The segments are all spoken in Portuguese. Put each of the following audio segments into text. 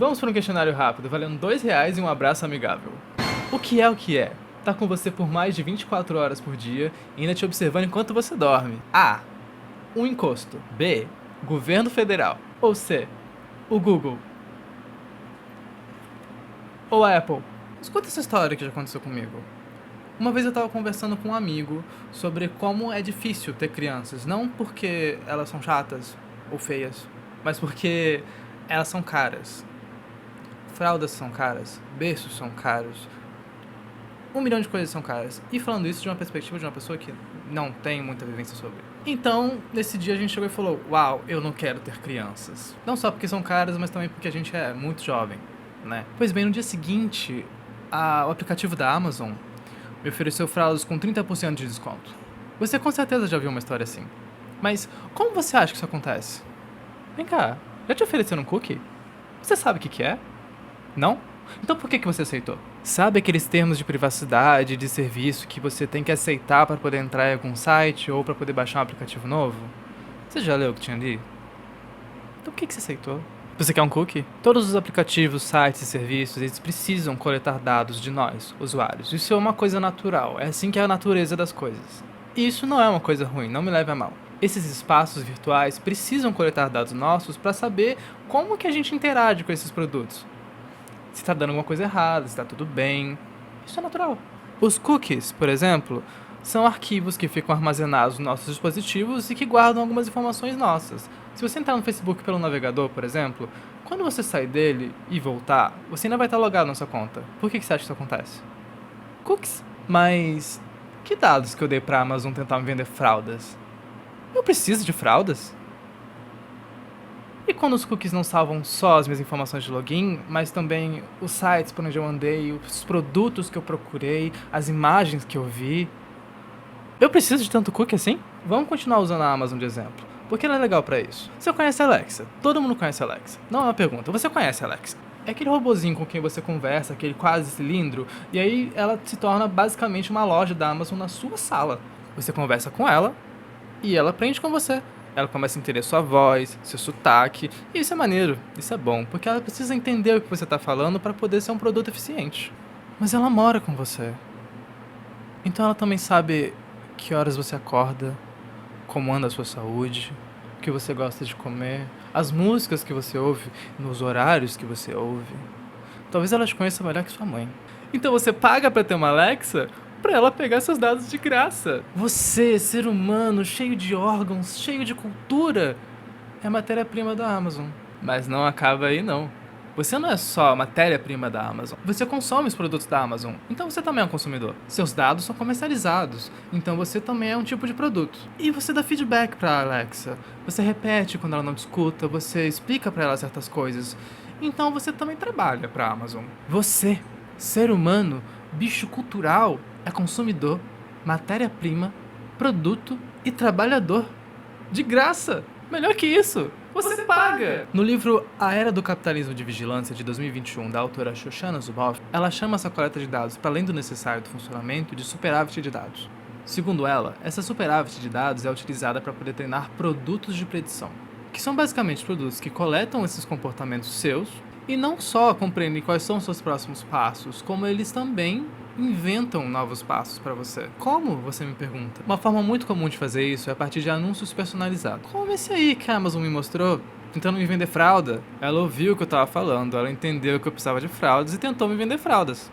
Vamos para um questionário rápido, valendo R$ 2 e um abraço amigável. O que é o que é? Tá com você por mais de 24 horas por dia e ainda te observando enquanto você dorme. A. Um encosto. B. Governo federal. Ou C. O Google. Ou a Apple. Escuta essa história que já aconteceu comigo. Uma vez eu tava conversando com um amigo sobre como é difícil ter crianças. Não porque elas são chatas ou feias, mas porque elas são caras. Fraldas são caras, berços são caros, 1 milhão de coisas são caras. E falando isso de uma perspectiva de uma pessoa que não tem muita vivência sobre. Então, nesse dia a gente chegou e falou: uau, eu não quero ter crianças. Não só porque são caras, mas também porque a gente é muito jovem, né? Pois bem, no dia seguinte, o aplicativo da Amazon me ofereceu fraldas com 30% de desconto. Você com certeza já viu uma história assim. Mas como você acha que isso acontece? Vem cá, já te ofereceram um cookie? Você sabe o que é? Não? Então por que você aceitou? Sabe aqueles termos de privacidade de serviço que você tem que aceitar para poder entrar em algum site ou para poder baixar um aplicativo novo? Você já leu o que tinha ali? Então por que você aceitou? Você quer um cookie? Todos os aplicativos, sites e serviços, eles precisam coletar dados de nós, usuários. Isso é uma coisa natural, é assim que é a natureza das coisas. E isso não é uma coisa ruim, não me leve a mal. Esses espaços virtuais precisam coletar dados nossos para saber como que a gente interage com esses produtos. Se tá dando alguma coisa errada, se tá tudo bem. Isso é natural. Os cookies, por exemplo, são arquivos que ficam armazenados nos nossos dispositivos e que guardam algumas informações nossas. Se você entrar no Facebook pelo navegador, por exemplo, quando você sair dele e voltar, você ainda vai estar logado na sua conta. Por que você acha que isso acontece? Cookies. Mas que dados que eu dei pra Amazon tentar me vender fraldas? Eu preciso de fraldas? E quando os cookies não salvam só as minhas informações de login, mas também os sites por onde eu andei, os produtos que eu procurei, as imagens que eu vi. Eu preciso de tanto cookie assim? Vamos continuar usando a Amazon de exemplo, porque ela é legal pra isso. Você conhece a Alexa? Todo mundo conhece a Alexa. Não é uma pergunta, você conhece a Alexa? É aquele robozinho com quem você conversa, aquele quase cilindro, e aí ela se torna basicamente uma loja da Amazon na sua sala. Você conversa com ela, e ela aprende com você. Ela começa a entender sua voz, seu sotaque, e isso é maneiro, isso é bom, porque ela precisa entender o que você tá falando para poder ser um produto eficiente. Mas ela mora com você. Então ela também sabe que horas você acorda, como anda a sua saúde, o que você gosta de comer, as músicas que você ouve, nos horários que você ouve. Talvez ela te conheça melhor que sua mãe. Então você paga pra ter uma Alexa pra ela pegar seus dados de graça. Você, ser humano, cheio de órgãos, cheio de cultura, é matéria-prima da Amazon. Mas não acaba aí não. Você não é só matéria-prima da Amazon. Você consome os produtos da Amazon. Então você também é um consumidor. Seus dados são comercializados. Então você também é um tipo de produto. E você dá feedback pra Alexa. Você repete quando ela não te escuta. Você explica pra ela certas coisas. Então você também trabalha pra Amazon. Você, ser humano, bicho cultural, é consumidor, matéria-prima, produto e trabalhador. De graça! Melhor que isso! Você paga! No livro A Era do Capitalismo de Vigilância, de 2021, da autora Shoshana Zuboff, ela chama essa coleta de dados, para além do necessário do funcionamento, de superávit de dados. Segundo ela, essa superávit de dados é utilizada para poder treinar produtos de predição, que são basicamente produtos que coletam esses comportamentos seus e não só compreendem quais são os seus próximos passos, como eles também inventam novos passos para você. Como? Você me pergunta. Uma forma muito comum de fazer isso é a partir de anúncios personalizados. Como esse aí que a Amazon me mostrou, tentando me vender fralda. Ela ouviu o que eu tava falando, ela entendeu que eu precisava de fraldas e tentou me vender fraldas.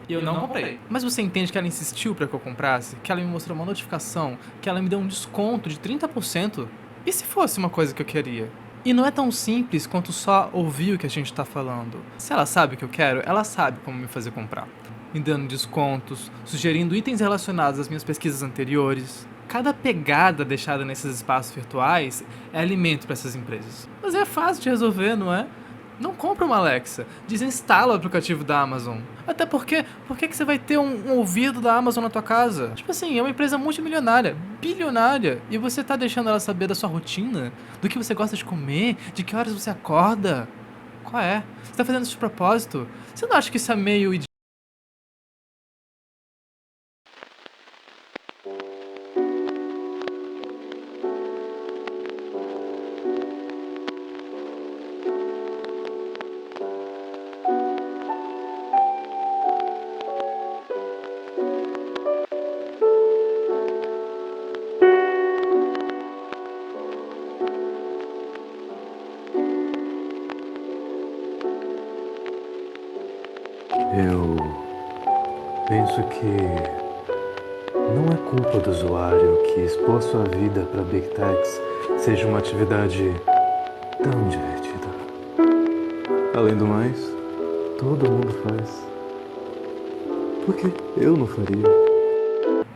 E eu não comprei. Mas você entende que ela insistiu para que eu comprasse? Que ela me mostrou uma notificação? Que ela me deu um desconto de 30%? E se fosse uma coisa que eu queria? E não é tão simples quanto só ouvir o que a gente tá falando. Se ela sabe o que eu quero, ela sabe como me fazer comprar. Me dando descontos, sugerindo itens relacionados às minhas pesquisas anteriores. Cada pegada deixada nesses espaços virtuais é alimento para essas empresas. Mas é fácil de resolver, não é? Não compra uma Alexa, desinstala o aplicativo da Amazon. Até porque, por que você vai ter um ouvido da Amazon na tua casa? Tipo assim, é uma empresa multimilionária, bilionária, e você tá deixando ela saber da sua rotina, do que você gosta de comer, de que horas você acorda. Qual é? Você tá fazendo isso de propósito? Você não acha que isso é meio Eu penso que não é culpa do usuário que expor sua vida para Big Techs seja uma atividade tão divertida. Além do mais, todo mundo faz. Por que eu não faria?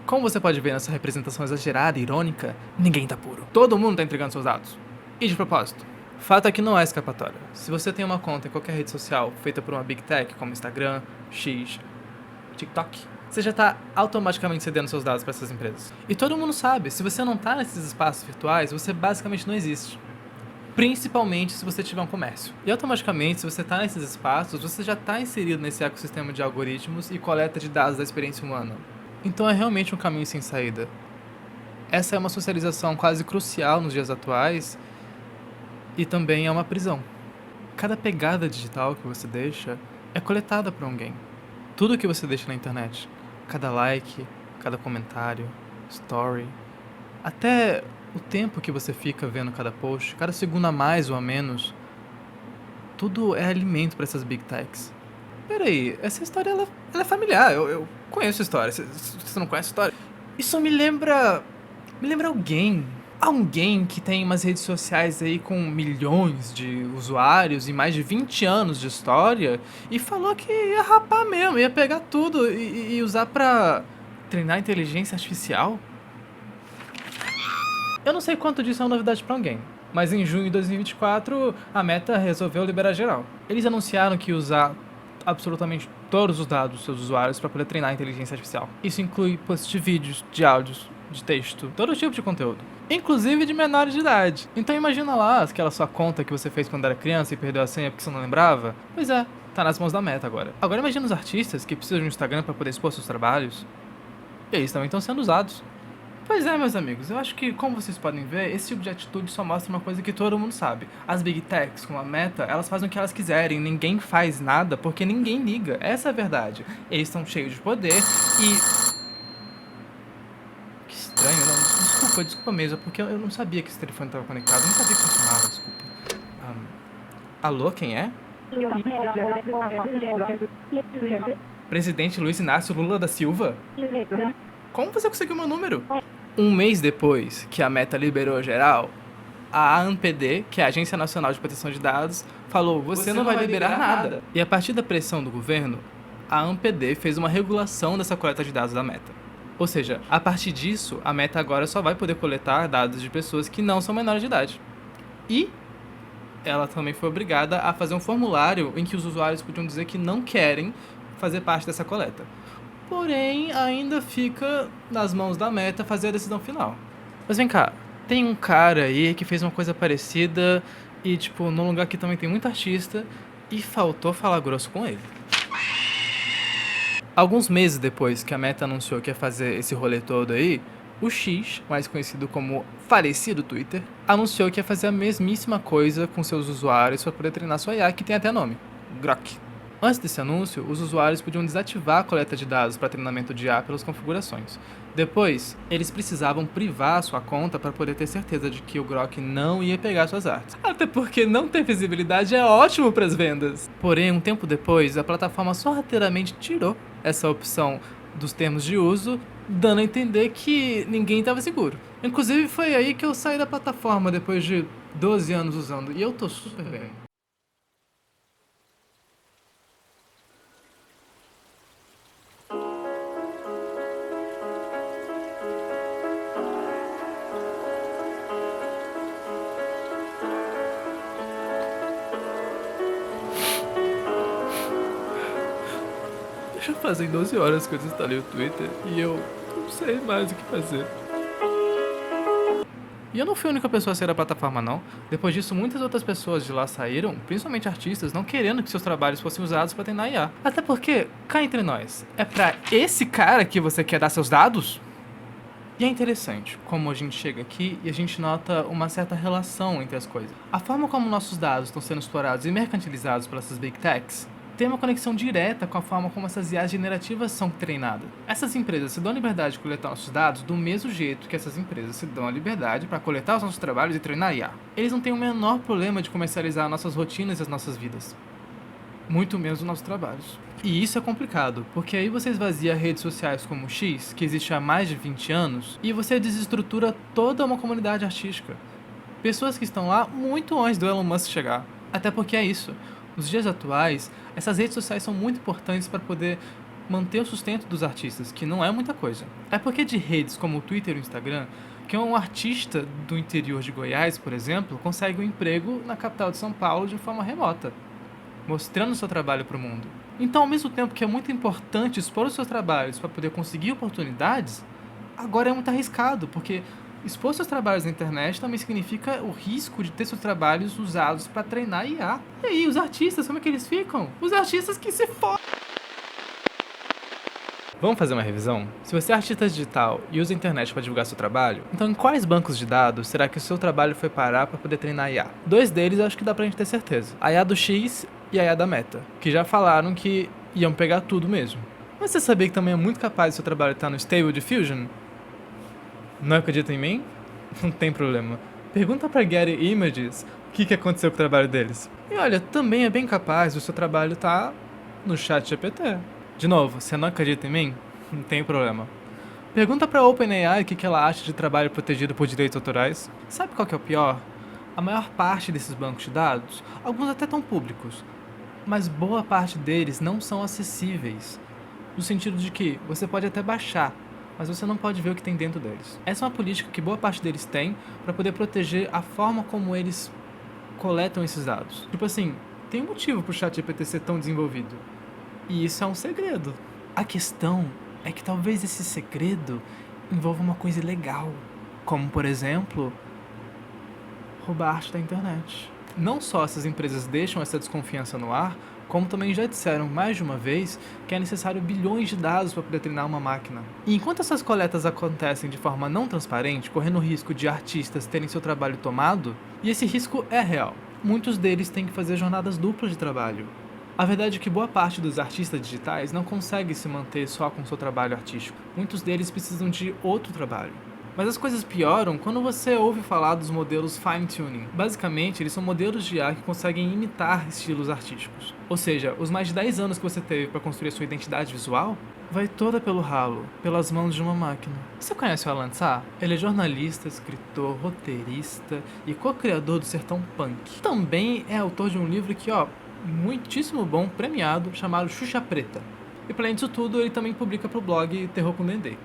Como você pode ver nessa representação exagerada e irônica, ninguém tá puro. Todo mundo tá entregando seus dados. E de propósito. Fato é que não há escapatória. Se você tem uma conta em qualquer rede social feita por uma Big Tech, como Instagram, X, TikTok, você já tá automaticamente cedendo seus dados para essas empresas. E todo mundo sabe, se você não tá nesses espaços virtuais, você basicamente não existe. Principalmente se você tiver um comércio. E automaticamente, se você está nesses espaços, você já está inserido nesse ecossistema de algoritmos e coleta de dados da experiência humana. Então é realmente um caminho sem saída. Essa é uma socialização quase crucial nos dias atuais e também é uma prisão. Cada pegada digital que você deixa é coletada por alguém. Tudo que você deixa na internet, cada like, cada comentário, story, até o tempo que você fica vendo cada post, cada segundo a mais ou a menos, tudo é alimento para essas Big Techs. Peraí, essa história ela é familiar, eu conheço a história. Você não conhece a história? Isso me lembra alguém. Alguém que tem umas redes sociais aí com milhões de usuários e mais de 20 anos de história e falou que ia rapar mesmo, ia pegar tudo e usar pra treinar inteligência artificial. Eu não sei quanto disso é uma novidade pra alguém, mas em junho de 2024 a Meta resolveu liberar geral. Eles anunciaram que ia usar absolutamente todos os dados dos seus usuários para poder treinar a inteligência artificial. Isso inclui posts de vídeos, de áudios, de texto, todo tipo de conteúdo, inclusive de menores de idade. Então imagina lá aquela sua conta que você fez quando era criança e perdeu a senha porque você não lembrava. Pois é, tá nas mãos da Meta agora. Agora imagina os artistas que precisam de um Instagram para poder expor seus trabalhos. E eles também estão sendo usados. Pois é, meus amigos, eu acho que, como vocês podem ver, esse tipo de atitude só mostra uma coisa que todo mundo sabe. As Big Techs, como a Meta, elas fazem o que elas quiserem, ninguém faz nada porque ninguém liga. Essa é a verdade. Eles estão cheios de poder e... Que estranho, não, desculpa mesmo, porque eu não sabia que esse telefone estava conectado, eu não sabia que funcionava, desculpa. Alô, quem é? Presidente Luiz Inácio Lula da Silva? Como você conseguiu meu número? Um mês depois que a Meta liberou geral, a ANPD, que é a Agência Nacional de Proteção de Dados, falou: você não vai liberar nada. E a partir da pressão do governo, a ANPD fez uma regulação dessa coleta de dados da Meta. Ou seja, a partir disso, a Meta agora só vai poder coletar dados de pessoas que não são menores de idade. E ela também foi obrigada a fazer um formulário em que os usuários podiam dizer que não querem fazer parte dessa coleta. Porém, ainda fica nas mãos da Meta fazer a decisão final. Mas vem cá, tem um cara aí que fez uma coisa parecida e, tipo, num lugar que também tem muito artista e faltou falar grosso com ele. Alguns meses depois que a Meta anunciou que ia fazer esse rolê todo aí, o X, mais conhecido como falecido Twitter, anunciou que ia fazer a mesmíssima coisa com seus usuários para poder treinar sua IA, que tem até nome, Grok. Antes desse anúncio, os usuários podiam desativar a coleta de dados para treinamento de IA pelas configurações. Depois, eles precisavam privar a sua conta para poder ter certeza de que o Grok não ia pegar suas artes. Até porque não ter visibilidade é ótimo para as vendas. Porém, um tempo depois, a plataforma sorrateiramente tirou essa opção dos termos de uso, dando a entender que ninguém estava seguro. Inclusive, foi aí que eu saí da plataforma depois de 12 anos usando, e eu tô super bem. Já fazem 12 horas que eu desinstalei o Twitter e eu não sei mais o que fazer. E eu não fui a única pessoa a sair da plataforma, não. Depois disso, muitas outras pessoas de lá saíram, principalmente artistas, não querendo que seus trabalhos fossem usados para treinar IA. Até porque, cá entre nós, é pra esse cara que você quer dar seus dados? E é interessante como a gente chega aqui e a gente nota uma certa relação entre as coisas. A forma como nossos dados estão sendo explorados e mercantilizados por essas Big Techs tem uma conexão direta com a forma como essas IAs generativas são treinadas. Essas empresas se dão a liberdade de coletar nossos dados do mesmo jeito que essas empresas se dão a liberdade para coletar os nossos trabalhos e treinar IA. Eles não têm o menor problema de comercializar nossas rotinas e as nossas vidas. muito menos os nossos trabalhos. E isso é complicado, porque aí você esvazia redes sociais como o X, que existe há mais de 20 anos, e você desestrutura toda uma comunidade artística. Pessoas que estão lá muito antes do Elon Musk chegar. Até porque é isso. Nos dias atuais, essas redes sociais são muito importantes para poder manter o sustento dos artistas, que não é muita coisa. É porque de redes como o Twitter e o Instagram, que um artista do interior de Goiás, por exemplo, consegue um emprego na capital de São Paulo de forma remota, mostrando seu trabalho para o mundo. Então, ao mesmo tempo que é muito importante expor os seus trabalhos para poder conseguir oportunidades, agora é muito arriscado, porque expor seus trabalhos na internet também significa o risco de ter seus trabalhos usados para treinar IA. E aí, os artistas, como é que eles ficam? Os artistas que se fodem! Vamos fazer uma revisão? Se você é artista digital e usa a internet para divulgar seu trabalho, então em quais bancos de dados será que o seu trabalho foi parar para poder treinar a IA? Dois deles eu acho que dá pra gente ter certeza. A IA do X e a IA da Meta, que já falaram que iam pegar tudo mesmo. Mas você sabia que também é muito capaz do seu trabalho estar no Stable Diffusion? Não acredita em mim? Não tem problema. Pergunta pra Getty Images o que aconteceu com o trabalho deles. E olha, também é bem capaz do seu trabalho estar no ChatGPT. De novo, você não acredita em mim? Não tem problema. Pergunta pra OpenAI o que ela acha de trabalho protegido por direitos autorais. Sabe qual que é o pior? A maior parte desses bancos de dados, alguns até estão públicos, mas boa parte deles não são acessíveis. No sentido de que você pode até baixar, mas você não pode ver o que tem dentro deles. Essa é uma política que boa parte deles tem para poder proteger a forma como eles coletam esses dados. Tipo assim, tem um motivo pro ChatGPT ser tão desenvolvido. E isso é um segredo. A questão é que talvez esse segredo envolva uma coisa ilegal, como, por exemplo, roubar arte da internet. Não só essas empresas deixam essa desconfiança no ar, como também já disseram mais de uma vez que é necessário bilhões de dados para poder treinar uma máquina. E enquanto essas coletas acontecem de forma não transparente, correndo o risco de artistas terem seu trabalho tomado, e esse risco é real, muitos deles têm que fazer jornadas duplas de trabalho. A verdade é que boa parte dos artistas digitais não consegue se manter só com seu trabalho artístico. Muitos deles precisam de outro trabalho. Mas as coisas pioram quando você ouve falar dos modelos fine-tuning. Basicamente, eles são modelos de IA que conseguem imitar estilos artísticos. Ou seja, os mais de 10 anos que você teve para construir sua identidade visual vai toda pelo ralo, pelas mãos de uma máquina. Você conhece o Alan Tsa? Ele é jornalista, escritor, roteirista e co-criador do Sertão Punk. Também é autor de um livro que, muitíssimo bom, premiado, chamado Xuxa Preta. E para além disso tudo, ele também publica para o blog Terror com Dendê.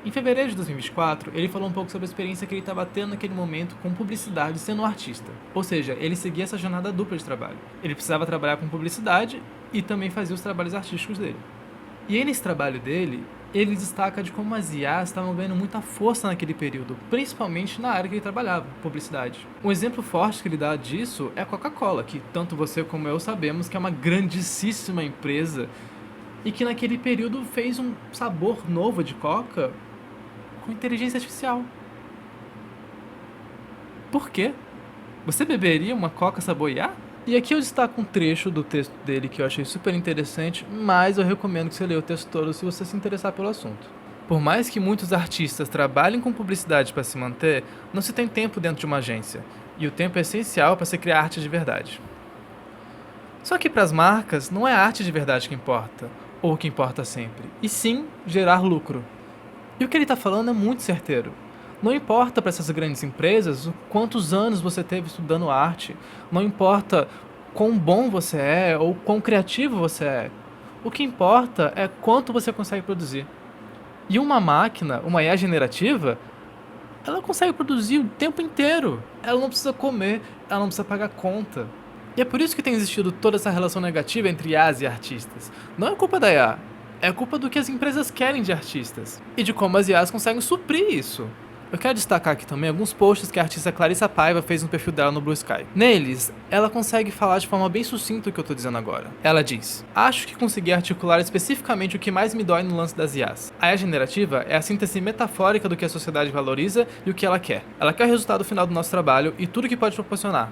Em fevereiro de 2024, ele falou um pouco sobre a experiência que ele estava tendo naquele momento com publicidade sendo um artista. Ou seja, ele seguia essa jornada dupla de trabalho. Ele precisava trabalhar com publicidade e também fazia os trabalhos artísticos dele. E aí nesse trabalho dele, ele destaca de como as IAs estavam ganhando muita força naquele período, principalmente na área que ele trabalhava, publicidade. Um exemplo forte que ele dá disso é a Coca-Cola, que tanto você como eu sabemos que é uma grandíssima empresa e que naquele período fez um sabor novo de Coca com inteligência artificial. Por quê? Você beberia uma Coca sabor IA? E aqui eu destaco um trecho do texto dele que eu achei super interessante, mas eu recomendo que você leia o texto todo se você se interessar pelo assunto. Por mais que muitos artistas trabalhem com publicidade para se manter, não se tem tempo dentro de uma agência, e o tempo é essencial para se criar arte de verdade. Só que para as marcas, não é a arte de verdade que importa, ou que importa sempre, e sim gerar lucro. E o que ele está falando é muito certeiro. Não importa para essas grandes empresas quantos anos você teve estudando arte, não importa quão bom você é ou quão criativo você é. O que importa é quanto você consegue produzir. E uma máquina, uma IA generativa, ela consegue produzir o tempo inteiro. Ela não precisa comer, ela não precisa pagar conta. E é por isso que tem existido toda essa relação negativa entre IAs e artistas. Não é culpa da IA, é culpa do que as empresas querem de artistas e de como as IAs conseguem suprir isso. Eu quero destacar aqui também alguns posts que a artista Clarissa Paiva fez no perfil dela no Blue Sky. Neles, ela consegue falar de forma bem sucinta o que eu tô dizendo agora. Ela diz: acho que consegui articular especificamente o que mais me dói no lance das IAs. A IA generativa é a síntese metafórica do que a sociedade valoriza e o que ela quer. Ela quer o resultado final do nosso trabalho e tudo que pode proporcionar,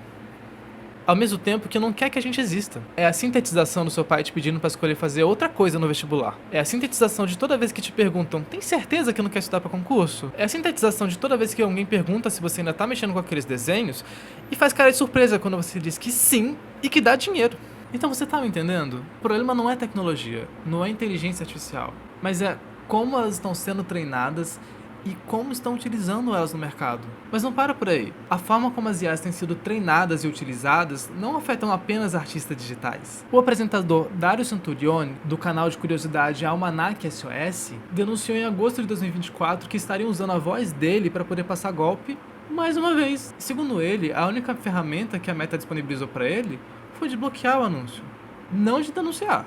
ao mesmo tempo que não quer que a gente exista. É a sintetização do seu pai te pedindo para escolher fazer outra coisa no vestibular. É a sintetização de toda vez que te perguntam: tem certeza que não quer estudar para concurso? É a sintetização de toda vez que alguém pergunta se você ainda tá mexendo com aqueles desenhos e faz cara de surpresa quando você diz que sim e que dá dinheiro. Então você tá me entendendo? O problema não é tecnologia, não é inteligência artificial, mas é como elas estão sendo treinadas e como estão utilizando elas no mercado. Mas não para por aí. A forma como as IAs têm sido treinadas e utilizadas não afetam apenas artistas digitais. O apresentador Dario Santurioni, do canal de curiosidade Almanac SOS, denunciou em agosto de 2024 que estariam usando a voz dele para poder passar golpe mais uma vez. Segundo ele, a única ferramenta que a Meta disponibilizou para ele foi de bloquear o anúncio, não de denunciar.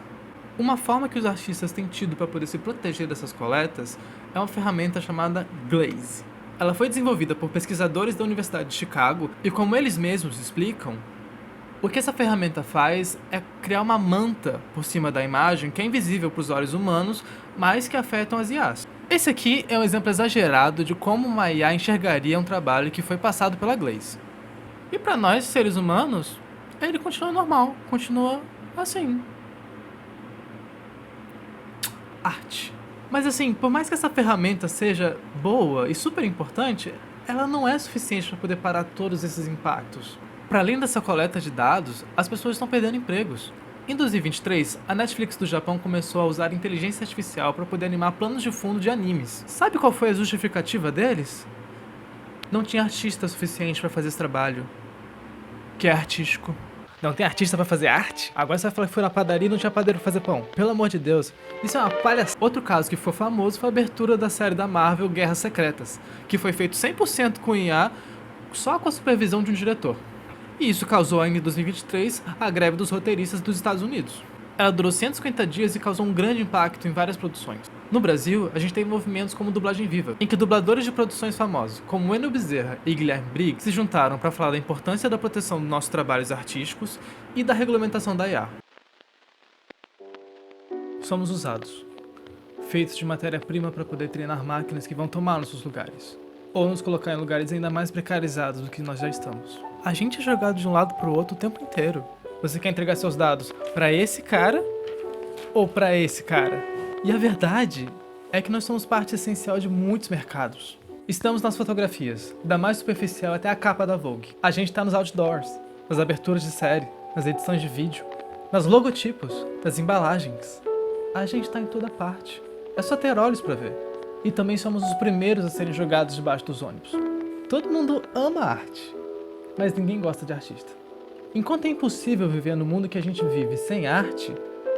Uma forma que os artistas têm tido para poder se proteger dessas coletas é uma ferramenta chamada Glaze. Ela foi desenvolvida por pesquisadores da Universidade de Chicago e, como eles mesmos explicam, o que essa ferramenta faz é criar uma manta por cima da imagem que é invisível para os olhos humanos, mas que afetam as IAs. Esse aqui é um exemplo exagerado de como uma IA enxergaria um trabalho que foi passado pela Glaze. E para nós, seres humanos, ele continua normal, continua assim. Arte. Mas assim, por mais que essa ferramenta seja boa e super importante, ela não é suficiente para poder parar todos esses impactos. Para além dessa coleta de dados, as pessoas estão perdendo empregos. Em 2023, a Netflix do Japão começou a usar inteligência artificial para poder animar planos de fundo de animes. Sabe qual foi a justificativa deles? Não tinha artista suficiente para fazer esse trabalho, que é artístico. Não tem artista pra fazer arte? Agora você vai falar que foi na padaria e não tinha padeiro pra fazer pão. Pelo amor de Deus. Isso é uma palhaçada. Outro caso que ficou famoso foi a abertura da série da Marvel Guerras Secretas, que foi feito 100% com IA, só com a supervisão de um diretor. E isso causou ainda em 2023 a greve dos roteiristas dos Estados Unidos. Ela durou 150 dias e causou um grande impacto em várias produções. No Brasil, a gente tem movimentos como Dublagem Viva, em que dubladores de produções famosos, como Wendel Bezerra e Guilherme Briggs, se juntaram para falar da importância da proteção dos nossos trabalhos artísticos e da regulamentação da IA. Somos usados, feitos de matéria-prima para poder treinar máquinas que vão tomar nossos lugares, ou nos colocar em lugares ainda mais precarizados do que nós já estamos. A gente é jogado de um lado para o outro o tempo inteiro. Você quer entregar seus dados para esse cara ou para esse cara? E a verdade é que nós somos parte essencial de muitos mercados. Estamos nas fotografias, da mais superficial até a capa da Vogue. A gente está nos outdoors, nas aberturas de série, nas edições de vídeo, nas logotipos, nas embalagens. A gente está em toda parte. É só ter olhos para ver. E também somos os primeiros a serem jogados debaixo dos ônibus. Todo mundo ama arte, mas ninguém gosta de artista. Enquanto é impossível viver no mundo que a gente vive sem arte,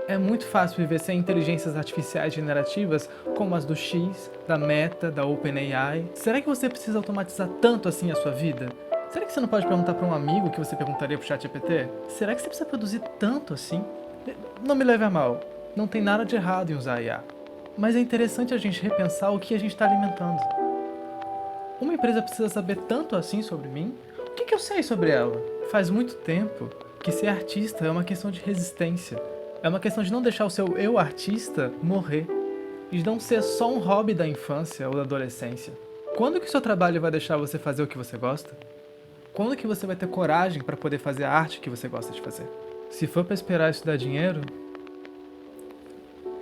é muito fácil viver sem inteligências artificiais generativas como as do X, da Meta, da OpenAI. Será que você precisa automatizar tanto assim a sua vida? Será que você não pode perguntar para um amigo o que você perguntaria pro ChatGPT? Será que você precisa produzir tanto assim? Não me leve a mal, não tem nada de errado em usar IA. Mas é interessante a gente repensar o que a gente está alimentando. Uma empresa precisa saber tanto assim sobre mim? O que eu sei sobre ela? Faz muito tempo que ser artista é uma questão de resistência. É uma questão de não deixar o seu eu artista morrer. E de não ser só um hobby da infância ou da adolescência. Quando que o seu trabalho vai deixar você fazer o que você gosta? Quando que você vai ter coragem para poder fazer a arte que você gosta de fazer? Se for para esperar isso dar dinheiro,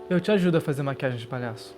eu te ajudo a fazer maquiagem de palhaço.